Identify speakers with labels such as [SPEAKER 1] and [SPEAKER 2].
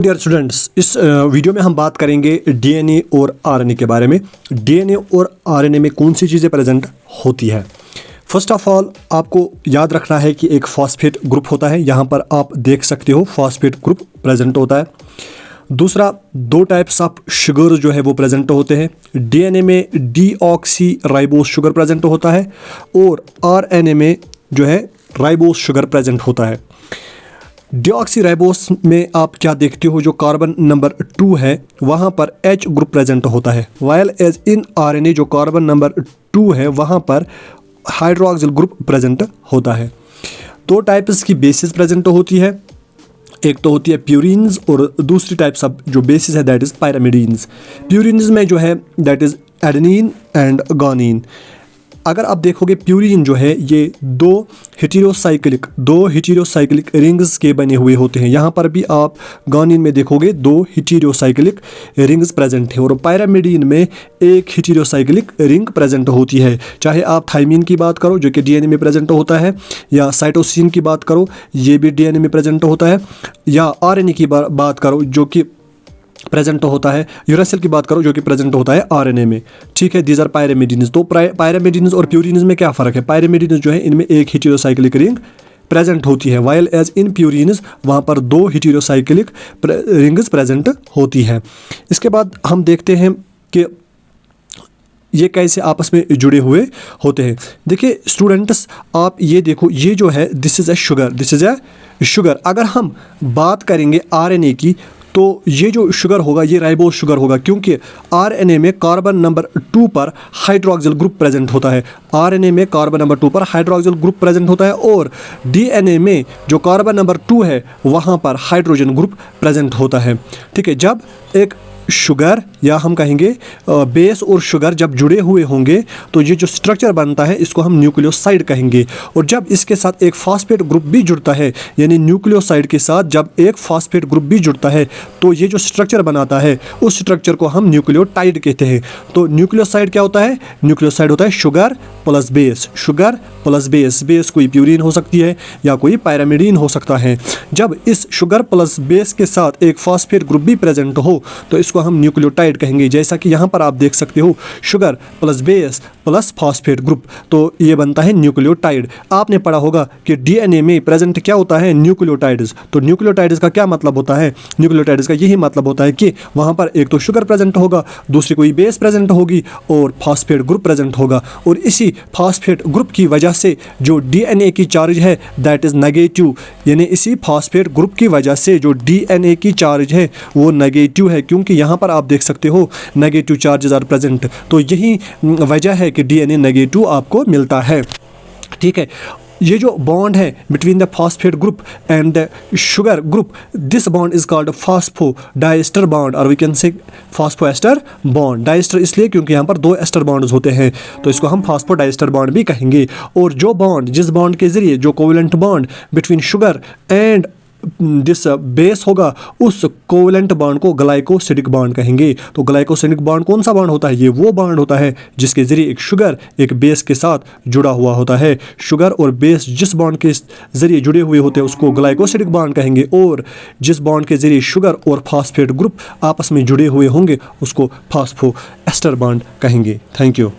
[SPEAKER 1] Dear students, इस video में हम बात करेंगे डीएनए और आरएनए के बारे में। डीएनए और आरएनए में कौन सी चीज़ें प्रेजेंट होती है। फर्स्ट ऑफ ऑल आपको याद रखना है कि एक फॉस्फेट ग्रुप होता है, यहाँ पर आप देख सकते हो फॉस्फेट ग्रुप प्रेजेंट होता है। दूसरा, दो टाइप्स ऑफ शुगर जो है वो प्रेजेंट होते हैं। डीएनए में डीऑक्सी राइबोस शुगर प्रेजेंट होता है और आरएनए में जो है राइबोस शुगर प्रेजेंट होता है। डीऑक्सी राइबोस में आप क्या देखते हो, जो कार्बन नंबर 2 है वहाँ पर H ग्रुप प्रेजेंट होता है, वाइल एज इन आरएनए जो कार्बन नंबर 2 है वहाँ पर हाइड्रोक्सिल ग्रुप प्रेजेंट होता है। दो टाइप्स की बेसिस प्रेजेंट होती है, एक तो होती है प्यूरिन्स और दूसरी टाइप्स ऑफ जो बेसिस है दैट इज़ पायरामिडीन्स। प्यूरिन्स में जो है that is adenine and guanine. अगर आप देखोगे प्यूरिन जो है ये दो हेटेरोसाइक्लिक रिंग्स के बने हुए होते हैं। यहाँ पर भी आप गुआनिन में देखोगे दो हेटेरोसाइक्लिक रिंग्स प्रेजेंट है और पायरामिडीन में एक हेटेरोसाइक्लिक रिंग प्रेजेंट होती है। चाहे आप थाइमिन की बात करो जो कि डीएनए में प्रेजेंट होता है, या साइटोसिन की बात करो ये भी डीएनए में प्रेजेंट होता है, या आरएनए की बात करो जो कि प्रेजेंट होता है, यूरेसिल की बात करो जो कि प्रेजेंट होता है आरएनए में। ठीक है, दीज आर पायरामिडीन्स। तो पायरामिडीन्स और प्यूरिन्स में क्या फ़र्क है। पायरामिडीन्स जो है इनमें एक हेटेरोसाइक्लिक रिंग प्रेजेंट होती है, वाइल एज इन प्यूरिन्स वहाँ पर दो हेटेरोसाइक्लिक रिंग्स प्रेजेंट होती है। इसके बाद हम देखते हैं कि ये कैसे आपस में जुड़े हुए होते हैं। देखिए स्टूडेंट्स, आप ये देखो, ये जो है दिस इज़ ए शुगर। अगर हम बात करेंगे आरएनए की तो ये जो शुगर होगा ये राइबोस शुगर होगा, क्योंकि आरएनए में कार्बन नंबर 2 पर हाइड्रोक्सिल ग्रुप प्रेजेंट होता है। आरएनए में कार्बन नंबर 2 पर हाइड्रोक्सिल ग्रुप प्रेजेंट होता है और डीएनए में जो कार्बन नंबर 2 है वहाँ पर हाइड्रोजन ग्रुप प्रेजेंट होता है। ठीक है, जब एक शुगर या हम कहेंगे बेस और शुगर जब जुड़े हुए होंगे तो ये जो स्ट्रक्चर बनता है इसको हम न्यूक्लियोसाइड कहेंगे। और जब इसके साथ एक फॉस्फेट ग्रुप भी जुड़ता है, यानी न्यूक्लियोसाइड के साथ जब एक फॉस्फेट ग्रुप भी जुड़ता है तो ये जो स्ट्रक्चर बनाता है उस स्ट्रक्चर को हम न्यूक्लियोटाइड कहते हैं। तो न्यूक्लियोसाइड क्या होता है, न्यूक्लियोसाइड होता है sugar plus base, sugar plus base. Base कोई प्यूरिन हो सकती है या कोई पायरामिडीन हो सकता है। जब इस शुगर प्लस बेस के साथ एक फॉस्फेट ग्रुप भी प्रेजेंट हो तो इसको हम न्यूक्लियोटाइड कहेंगे। जैसा कि यहाँ पर आप देख सकते हो sugar plus base plus phosphate group, तो ये बनता है न्यूक्लियोटाइड। आपने पढ़ा होगा कि डीएनए में प्रेजेंट क्या होता है, न्यूक्लियोटाइड्स। तो न्यूक्लियोटाइड्स का क्या मतलब होता है, न्यूक्लियोटाइड्स का यही मतलब होता है कि वहाँ पर एक तो शुगर प्रेजेंट होगा, दूसरी कोई बेस प्रेजेंट होगी और फॉस्फेट ग्रुप प्रेजेंट होगा। और इसी फॉस्फेट ग्रुप की वजह से जो डीएनए की चार्ज है दैट इज़ नेगेटिव, यानी इसी फॉस्फेट ग्रुप की वजह से जो डीएनए की चार्ज है वो नेगेटिव है, क्योंकि यहाँ पर आप देख सकते हो नेगेटिव चार्जेस आर प्रेजेंट। तो यही वजह है कि डीएनए नेगेटिव आपको मिलता है। ठीक है, ये जो बॉन्ड है between the phosphate group and the sugar group, this bond is called phosphodiester bond और we can say phosphoester bond. Diester इसलिए क्योंकि यहाँ पर दो एस्टर बॉन्ड्स होते हैं तो इसको हम फॉस्फोडाइस्टर बॉन्ड भी कहेंगे। और जो बॉन्ड, जिस बॉन्ड के जरिए जो covalent bond between sugar and this base होगा उस कोवेलेंट बॉन्ड को ग्लाइकोसिडिक बॉन्ड कहेंगे। तो ग्लाइकोसिडिक बॉन्ड कौन सा बॉन्ड होता है, ये वो बॉन्ड होता है जिसके जरिए एक शुगर एक बेस के साथ जुड़ा हुआ होता है। शुगर और बेस जिस बॉन्ड के जरिए जुड़े हुए होते हैं उसको ग्लाइकोसिडिक बॉन्ड कहेंगे, और जिस बॉन्ड के जरिए शुगर और फॉस्फेट ग्रुप आपस में जुड़े हुए होंगे उसको फॉस्फोएस्टर बॉन्ड कहेंगे। Thank you.